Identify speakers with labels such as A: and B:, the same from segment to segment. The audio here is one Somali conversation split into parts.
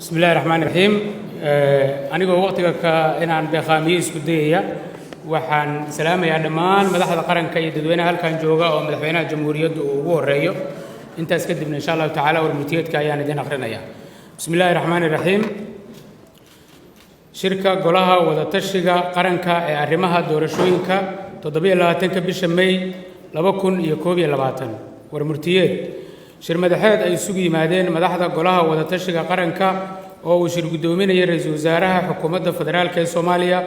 A: بسم الله الرحمن الرحيم أنا وقتك إن عن بخاميس كدية وحن سلام يا دمان مدحض قرن كي تدوينا هل كان جوجا أو مدحوينا جمهورية ووريو أنت أسكدبنا إن شاء الله تعالى والمتيت كيان دين آخرنا يا بسم الله الرحمن الرحيم شركة قلها وذاتشجع قرن كأرمها دورشوينكا تضبي الله تنك بشمي لبكون يكوبي لباتن والمرتيات shir madaxeed ay isugu yimaadeen madaxda golaha wada tashiga qaranka oo uu shir gudoominayay ra'iisul wasaaraha xukuumadda federaalka ee Soomaaliya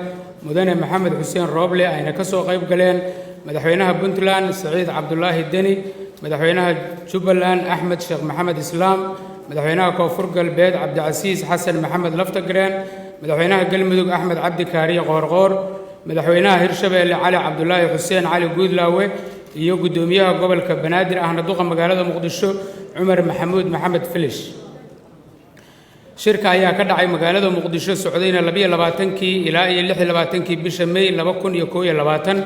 A: mudane Maxamed Xuseen Rooble ayna ka soo qayb galeen madaxweynaha Puntland Saciid Cabdullaahi Deni madaxweynaha Jubbaland Axmed Sheekh Maxamed Islaam madaxweynaha Koonfur Galbeed Cabdicasiis Xasan Maxamed Laftagreen madaxweynaha Galmudug Axmed Cabdi Kaariye Qoorqoor madaxweynaha Hirshabeelle Cali Cabdullaahi Xuseen Cali Guudlaawe iyo gudoomiyaha gobolka Banaadir ahna duqa magaalada Muqdisho Umar Maxamuud Maxamed Filish shirka ayaa ka dhacay magaalada Muqdisho socdayna 22kii ilaa 26kii bisha May 2021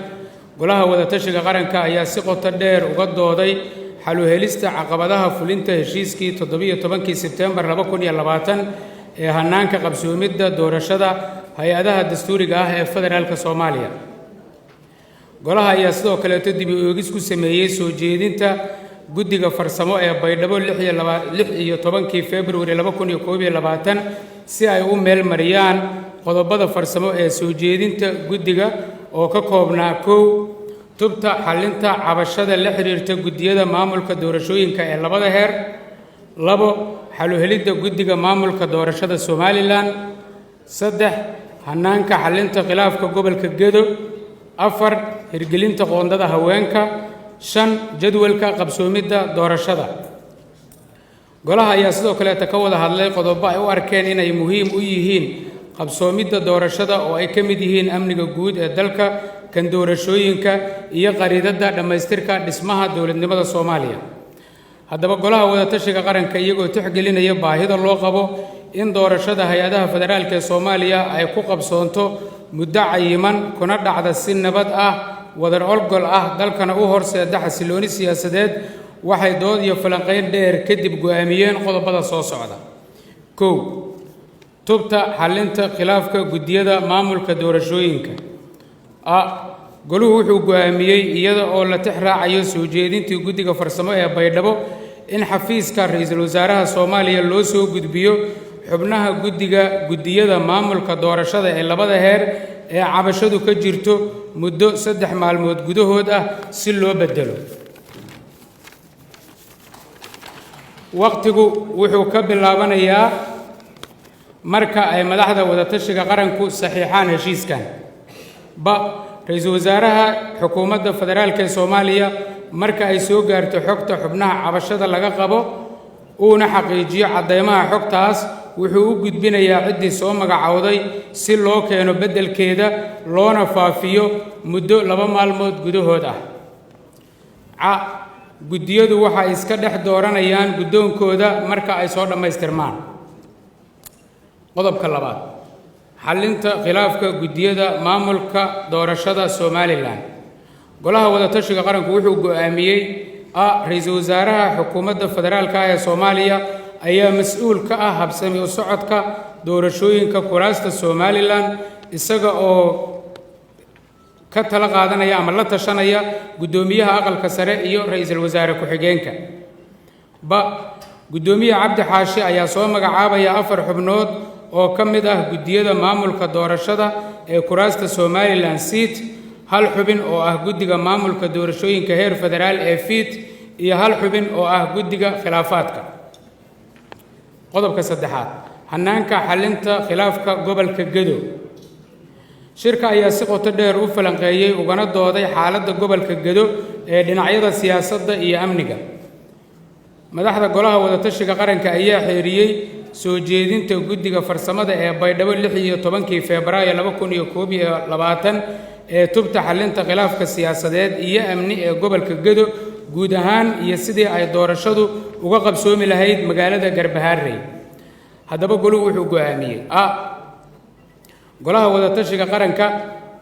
A: golaha wada tashiga qaranka ayaa si qoto dheer uga dooday xal u helista caqabadaha fulinta heshiiskii 17kii Sebtembar 2020 ee hanaanka qabsoomidda doorashada hay'adaha dastuuriga ah ee federaalka Soomaaliya golaha ayaa sidoo kale dib u eegis ku sameeyay soo jeedinta guddiga farsamo ee Baydhabo 16 February 2021 si ay u meel mariyaan qodobada farsamo ee soo jeedinta guddiga oo ka koobnaa 1 tubta xalinta cabashada la xiriirta guddiyada maamulka doorashooyinka ee labada heer 2 xal u helidda guddiga maamulka doorashada Somaliland 3 hanaanka xalinta khilaafka gobolka Gedo 4 hirgelinta qoondada haweenka 5 jadwalka qabsoomidda doorashada golaha ayaa sidoo kale ka wada hadlay qodobo ay u arkeen inay muhiim u yihiin qabsoomidda doorashada oo ay ka mid yihiin amniga guud ee dalka kan doorashooyinka iyo qariidada dhamaystirka dhismaha dawladnimada Soomaaliya haddaba golaha wada tashiga qaranka iyagoo tixgelinaya baahida loo qabo in doorashada hay'adaha federaalka ee Soomaaliya ay ku qabsoonto muddo cayiman kuna dhacda si nabad ah wadar olgol ah dalkana u horseeda xasilooni siyaasadeed waxay dood iyo falanqeyn dheer kadib go'aamiyeen qodobada soo socda 1 tubta xalinta khilaafka guddiyada maamulka doorashooyinka goluhu wuxuu go'aamiyay iyada oo la tixraacayo soo jeedintii guddiga farsamo ee Baydhabo in xafiiska ra'iisul wasaaraha Soomaaliya loo soo gudbiyo xubnaha guddiyada maamulka doorashada ee labada heer ee cabashadu ka jirto muddo 3 maalmood gudahood ah si loo bedelo waqtigu wuxuu ka bilaabanayaa marka ay madaxda wada tashiga qaranku saxiixaan heshiiskan ra'iisul wasaaraha xukuumadda federaalka ee Soomaaliya marka ay soo gaarto xogta xubnaha cabashada laga qabo uuna xaqiijiyo cadeymaha xogtaas wuxuu u gudbinayaa ciddii soo magacawday si loo keeno beddelkeeda loona faafiyo muddo 2 maalmood gudahood ah guddiyadu waxa iska dhex dooranayaan guddoonkooda marka ay soo dhammaystirmaan qodobka 2 xalinta khilaafka guddiyada maamulka doorashada Somaliland golaha wada tashiga qaranku wuxuu go'aamiyay ra'iisul wasaaraha xukuumadda federaalka ee Soomaaliya ayaa mas'uul ka ah habsami u socodka doorashooyinka kuraasta Somaliland isaga oo ka tala qaadanaya ama la tashanaya gudoomiyaha aqalka sare iyo ra'iisul wasaare ku-xigeenka gudoomiyaha Cabdi Xaashi ayaa soo magacaabaya 4 xubnood oo ka mid ah guddiyada maamulka doorashada ee kuraasta Somaliland seat hal xubin oo ah guddiga maamulka doorashooyinka heer federaal ee FID iyo hal xubin oo ah guddiga khilaafaadka qodobka 3 hanaanka xalinta khilaafka gobolka Gedo shirka ayaa si qoto dheer u falanqeeyay ugana dooday xaaladda gobolka Gedo ee dhinacyada siyaasadda iyo amniga madaxda golaha wada tashiga qaranka ayaa xeeriyay soo jeedinta guddiga farsamada ee Baydhabo 16 Febraayo 2021 ee tubta xalinta khilaafka siyaasadeed iyo amni ee gobolka Gedo guud ahaan iyo sidii ay doorashadu uga qabsoomi lahayd magaalada Garbaharey haddaba goluhu wuxuu go'aamiyay golaha wada tashiga qaranka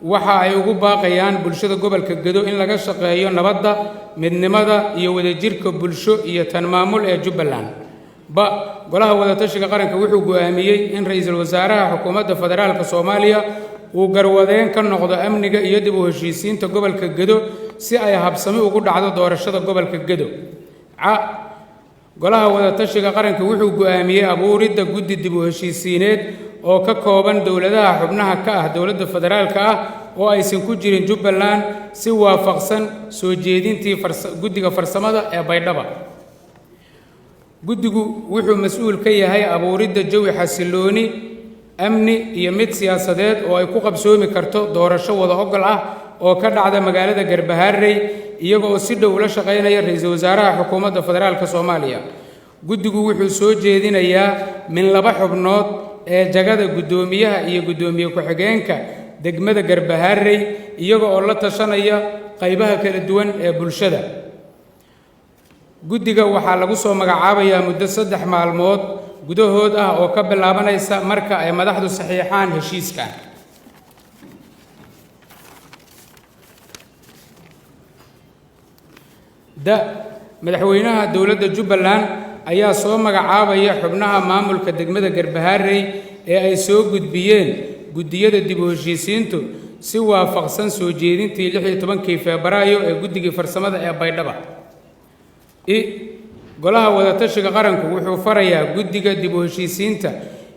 A: waxa ay ugu baaqayaan bulshada gobolka Gedo in laga shaqeeyo nabadda midnimada iyo wadajirka bulsho iyo tan maamul ee Jubbaland ba golaha wadatashiga qaranka wuxuu go'aamiyey in ra'iisul wasaaraha xukuumadda federaalka Soomaaliya uu garwadeen ka noqdo amniga iyo dib u heshiisiinta gobolka Gedo si ay habsami ugu dhacdo doorashada gobolka Gedo. golaha wadatashiga qaranka wuxuu go'aamiyey abuuridda guddi dib u heshiisiineed oo ka kooban dowladaha xubnaha ka ah dowladda federaalka ah oo aysan ku jirin Jubbaland si waafaqsan soo jeedintii guddiga farsamada ee Baydhabo. guddigu wuxuu mas'uul ka yahay abuuridda jawi xasilooni amni iyo mid siyaasadeed oo ay ku qabsoomi karto doorasho wada ogol ah oo ka dhacda magaalada Garbaharey iyaga oo si dhow la shaqeynaya ra'iisul wasaaraha xukuumadda federaalka Soomaaliya. guddigu wuxuu soo jeedinayaa min 2 xubnood ee jagada guddoomiyaha iyo guddoomiye ku-xigeenka degmada Garbaharey iyaga oo la tashanaya qaybaha kala duwan ee bulshada. guddiga waxaa lagu soo magacaabayaa muddo 3 maalmood gudahood ah oo ka bilaabanaysa marka ay madaxdu saxiixaan heshiiska. madaxweynaha dowladda Jubbaland ayaa soo magacaabaya xubnaha maamulka degmada Garbaharey ee ay soo gudbiyeen guddiyada dib u heshiisiintu si waafaqsan soo jeedintii 16 Febraayo ee guddiga farsamada ee Baydhabo. golaha wadatashiga qaranku wuxuu farayaa guddiga dib u heshiisiinta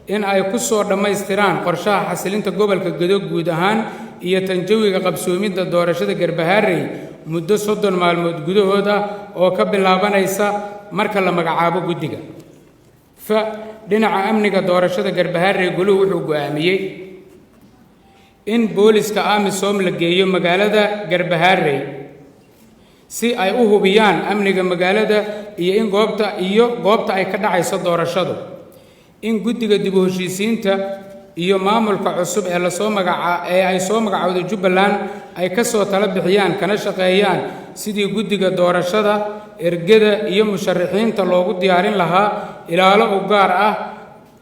A: in ay ku soo dhammaystiraan qorshaha xasilinta gobolka Gedo guud ahaan iyo tanjawiga qabsoomidda doorashada Garbaharey muddo 30 maalmood gudahood ah oo ka bilaabanaysa marka la magacaabo guddiga. dhinaca amniga doorashada Garbaharey goluhu wuxuu go'aamiyey in booliska AMISOM la geeyo magaalada Garbaharey si ay u hubiyaan amniga magaalada iyo in goobta ay ka dhacayso doorashadu. in guddiga dib u heshiisiinta iyo maamulka cusub ee ay soo magacowday Jubbaland ay ka soo tala bixiyaan kana shaqeeyaan sidii guddiga doorashada ergada iyo musharaxiinta loogu diyaarin lahaa ilaalo u gaar ah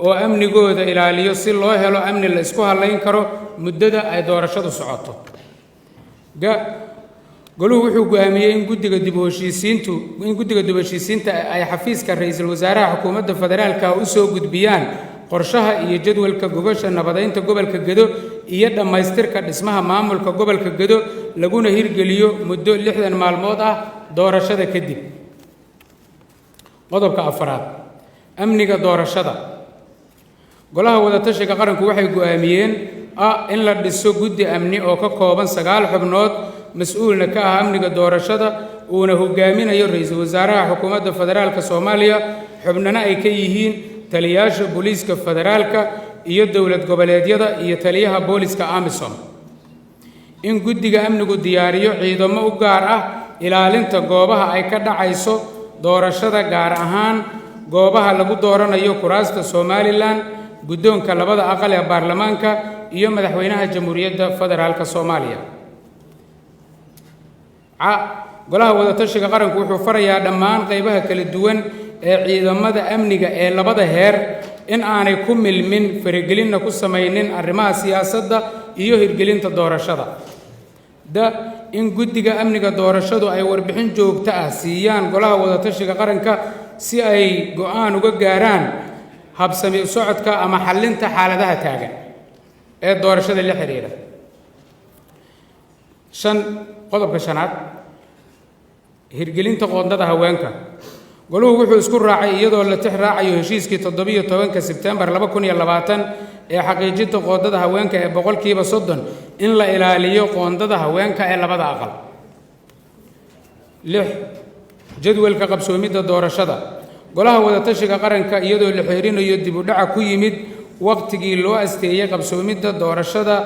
A: oo amnigooda ilaaliyo si loo helo amni la isku halayn karo muddada ay doorashadu socoto. goluhu wuxuu go'aamiyey in guddiga dib u heshiisiinta ay xafiiska ra'iisul wasaaraha xukuumadda federaalka u soo gudbiyaan qorshaha iyo jadwalka gogosha nabadeynta gobolka Gedo iyo dhammaystirka dhismaha maamulka gobolka Gedo laguna hirgeliyo muddo 60 maalmood ah doorashada kadib. qodobka 4 amniga doorashada. golaha wadatashiga qaranku waxay go'aamiyeen in la dhiso guddi amni oo ka kooban 9 xubnood mas'uulna ka ah amniga doorashada uuna hogaaminayo ra'iisul wasaaraha xukuumadda federaalka Soomaaliya xubnana ay ka yihiin taliyaasha booliiska federaalka iyo dowlad goboleedyada iyo taliyaha booliiska AMISOM. in guddiga amnigu diyaariyo ciidamo u gaar ah ilaalinta goobaha ay ka dhacayso doorashada gaar ahaan goobaha lagu dooranayo kuraasta Somaliland guddoonka 2 aqal ee baarlamaanka iyo madaxweynaha jamhuuriyadda federaalka Soomaaliya. golaha wadatashiga qaranku wuxuu farayaa dhammaan qaybaha kala duwan ee ciidamada amniga ee labada heer in aanay ku milmin faragelinna ku samaynin arrimaha siyaasadda iyo hirgelinta doorashada. in guddiga amniga doorashadu ay warbixin joogto ah siiyaan golaha wadatashiga qaranka si ay go'aan uga gaaraan habsami u socodka ama xallinta xaaladaha taagan ee doorashada la xiriira. qodobka 5 hirgelinta qoondada haweenka. goluhu wuxuu isku raacay iyadoo la tix raacayo heshiiskii 17 Sebtembar 2020 ee xaqiijinta qoondada haweenka ee 30% in la ilaaliyo qoondada haweenka ee 2 aqal. 6 jadwalka qabsoomidda doorashada. golaha wadatashiga qaranka iyadoo la xiriirinayo dib u dhaca ku yimid waqtigii loo asteeyay qabsoomidda doorashada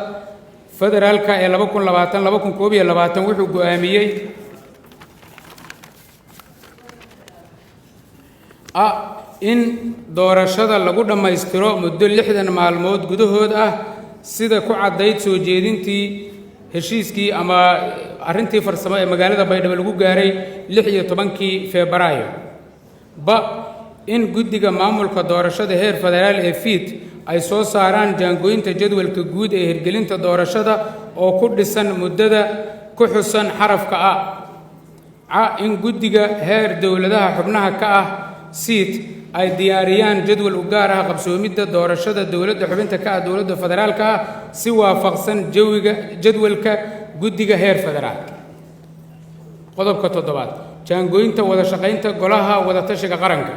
A: federaalka ee 2020-2021 wuxuu go'aamiyey in doorashada lagu dhammaystiro muddo 60 maalmood gudahood ah sida ku caddayd soo jeedintii heshiiskii ama arrintii farsamo ee magaalada Baydhabo lagu gaaray 16 Febraayo. in guddiga maamulka doorashada heer federaal ee FID ay soo saaraan jaangooyinta jadwalka guud ee hirgelinta doorashada oo ku dhisan muddada ku xusan xarafka in guddiga heer dowladaha xubnaha ka ah SID ay diyaariyaan jadwal u gaar ah qabsoomidda doorashada dowladda xubinta ka ah dowladda federaalka ah si waafaqsan jadwalka guddiga heer federaal. qodobka 7 jaangooyinta wada shaqaynta golaha wada tashiga qaranka.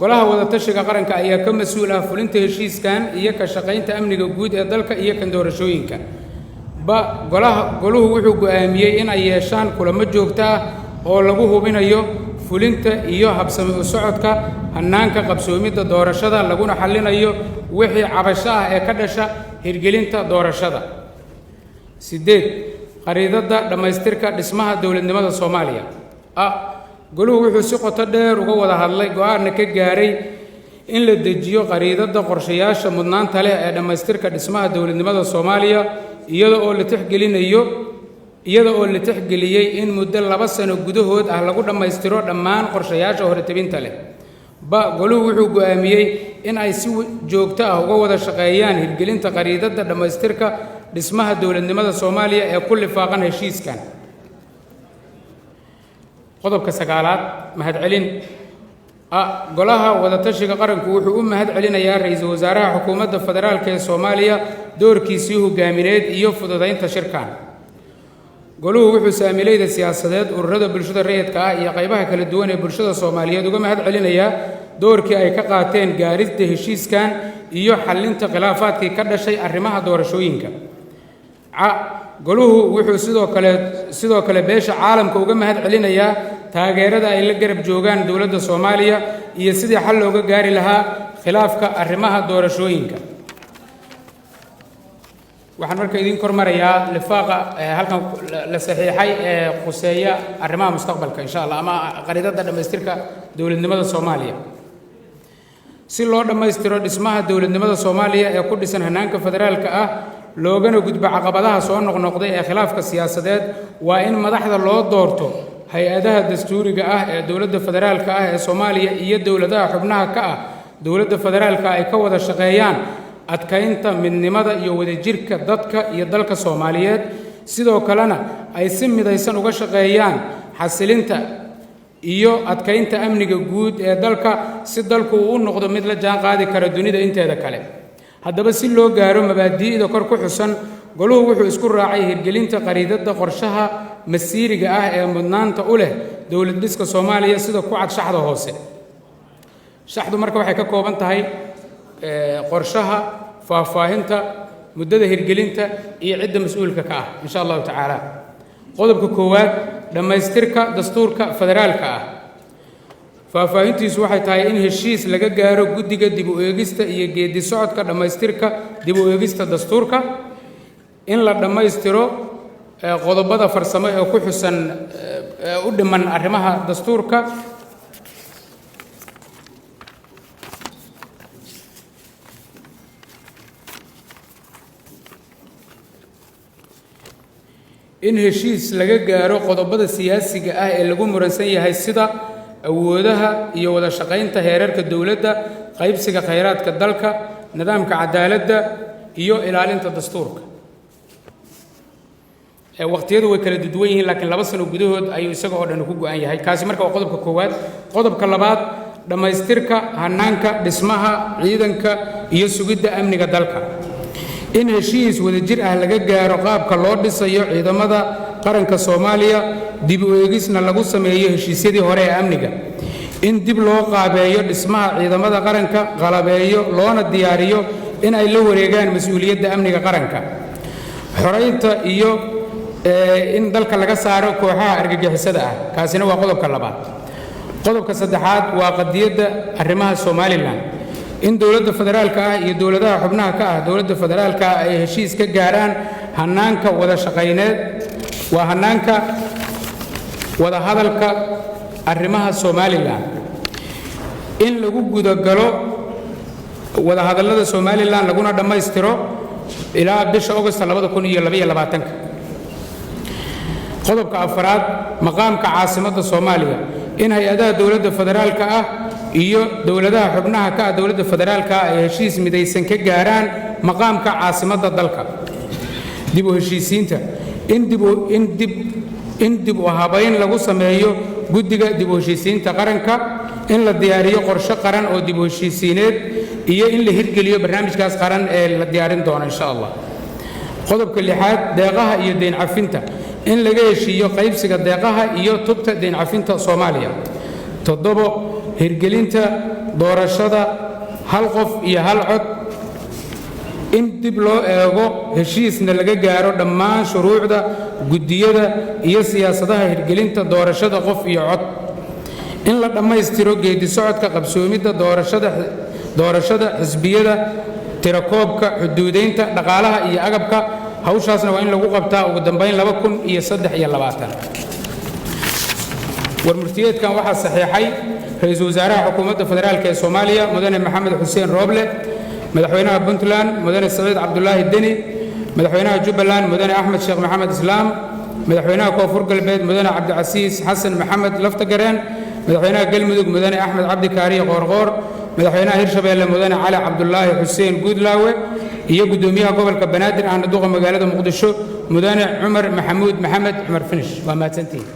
A: golaha wada tashiga qaranka ayaa ka mas'uul ah fulinta heshiiskan iyo ka shaqaynta amniga guud ee dalka iyo kan doorashooyinka. goluhu wuxuu go'aamiyey in ay yeeshaan kulamo joogto ah oo lagu hubinayo fulinta iyo habsami u socodka hannaanka qabsoomidda doorashada laguna xallinayo wixii cabasho ah ee ka dhasha hirgelinta doorashada. 8 qariidada dhammaystirka dhismaha dowladnimada Soomaaliya. goluhu wuxuu si qoto dheer uga wada hadlay go'aanna ka gaaray in la dejiyo qariidada qorshayaasha mudnaanta leh ee dhammaystirka dhismaha dowladnimada Soomaaliya iyada oo la tixgeliyey in muddo 2 sano gudahood ah lagu dhammaystiro dhammaan qorshayaasha horetabinta leh. goluhu wuxuu go'aamiyey in ay si joogto ah uga wada shaqeeyaan hirgelinta qariidada dhammaystirka dhismaha dowladnimada Soomaaliya ee ku lifaaqan heshiiskan. qodobka 9 mahadcelin. golaha wada tashiga qaranku wuxuu u mahadcelinayaa ra'iisul wasaaraha xukuumadda federaalka ee Soomaaliya doorkiisii hogaamineed iyo fududeynta shirkan. goluhu wuxuu saamilayda siyaasadeed ururada bulshada rayidka ah iyo qaybaha kala duwan ee bulshada Soomaaliyeed uga mahadcelinayaa doorkii ay ka qaateen gaarista heshiiskan iyo xallinta khilaafaadkii ka dhashay arrimaha doorashooyinka. goluhu wuxuu sidoo kale beesha caalamka uga mahadcelinayaa taageerada ay la garab joogaan dowladda Soomaaliya iyo sidii xal looga gaari lahaa khilaafka arrimaha doorashooyinka. waxaan markaa idin kormarayaa lifaaqa halkan la saxiixay ee quseeya arrimaha mustaqbalka insha Allah ama qariidada dhammaystirka dowladnimada Soomaaliya. si loo dhammaystiro dhismaha dowladnimada Soomaaliya ee ku dhisan hannaanka federaalka ah loogana gudbo caqabadaha soo noqnoqday ee khilaafka siyaasadeed waa in madaxda loo doorto hay-adaha dastuuriga ah ee dowladda federaalka ah ee Soomaaliya iyo dowladaha xubnaha ka ah dowladda federaalka ay ka wada shaqeeyaan adkaynta midnimada iyo wadajirka dadka iyo dalka Soomaaliyeed sidoo kalena ay si midaysan uga shaqeeyaan xasilinta iyo adkaynta amniga guud ee dalka si dalku uu noqdo mid la jaan qaadi kara dunida inteeda kale. haddaba si loo gaaro mabaadi'da kor ku xusan goluhu wuxuu isku raacay hirgelinta qariidada qorshaha masiiriga ah ee mudnaanta u leh dowlad dhiska Soomaaliya sida ku cad shaxda hoose. shaxdu marka waxay ka kooban tahay qorshaha faahfaahinta muddada hirgelinta iyo cidda mas'uulka ka ah insha Allah tacaala. qodobka 1 dhammaystirka dastuurka federaalka ah. faahfaahintiisu waxay tahay in heshiis laga gaaro guddiga dib u eegista iyo geedi socodka dhammaystirka dib u eegista dastuurka, in la dhammaystiro qodobada farsamo ee ku xusan u dhiman arrimaha dastuurka, in heshiis laga gaaro qodobada siyaasiga ah ee lagu muransan yahay sida awoodaha iyo wada shaqaynta heerarka dowladda, qaybsiga khayraadka dalka, nidaamka cadaaladda iyo ilaalinta dastuurka. waqtiyadu way kala duwan yihiin laakiin 2 sano gudahood ayuu isaga oo dhan ku go'an yahay. kaasi marka waa qodobka 1. qodobka 2 dhammaystirka hannaanka dhismaha ciidanka iyo sugidda amniga dalka. in heshiis wadajir ah laga gaaro qaabka loo dhisayo ciidamada qaranka Soomaaliya, dib u eegisna lagu sameeyo heshiisyadii hore ee amniga. in dib loo qaabeeyo dhismaha ciidamada qaranka, qalabeeyo loona diyaariyo in ay la wareegaan mas'uuliyadda amniga qaranka. xoreynta iyo in dalka laga saaro kooxaha argagixisada ah. kaasina waa qodobka 2. qodobka 3 waa qadiyadda arrimaha Somaliland. in dowladda federaalka ah iyo dowladaha xubnaha ka ah dowladda federaalka ay heshiis ka gaaraan hannaanka wada shaqayneed waa hannaanka wada hadalka arrimaha Somaliland. in lagu gudagalo wada hadallada Somaliland laguna dhammaystiro ilaa bisha August 2022. qodobka 4 maqaamka caasimadda Soomaaliya. in hay-adaha dowladda federaalka ah iyo dowladaha xubnaha ka ah dowladda federaalka ay heshiis midaysan ka gaaraan maqaamka caasimadda dalka. dib u heshiisiinta. in dib u habayn lagu sameeyo guddiga dib u heshiisiinta qaranka in la diyaariyo qorshe qaran oo dib u heshiisiineed iyo in la hirgeliyo barnaamijkaas qaran ee la diyaarin doono insha allah. qodobka 6 deeqaha iyo deyn cafinta in laga heshiiyo qaybsiga deeqaha iyo tubta deyn cafinta Soomaaliya. 7 hirgelinta doorashada hal qof iyo hal cod in dib loo eego heshiisna laga gaaro dhammaan shuruucda guddiyada iyo siyaasadaha hirgelinta doorashada qof iyo cod in la dhammaystiro geedi socodka qabsoomidda doorashada xisbiyada tirakoobka xuduudeynta dhaqaalaha iyo agabka hawshaasna waa in lagu qabtaa ugu dambeyn 2023 warmurtiyeedkan waxaa saxiixay ra'iisul wasaaraha xukuumadda federaalka ee Soomaaliya mudane Maxamed Xuseen Rooble madaxweynaha Puntland mudane Saciid Cabdullaahi Deni madaxweynaha Jubbaland mudane Axmed Sheekh Maxamed Islaam madaxweynaha Koonfur Galbeed mudane Cabdicasiis Xasan Maxamed Laftagareen madaxweynaha Galmudug mudane Axmed Cabdi Kaariye Qoorqoor madaxweynaha Hirshabeelle mudane Cali Cabdullaahi Xuseen Guudlaawe iyo gudoomiyaha gobolka Banaadir ahna duqa magaalada Muqdisho mudane Cumar Maxamuud Maxamed Cumar Finish waa mahadsantihiin.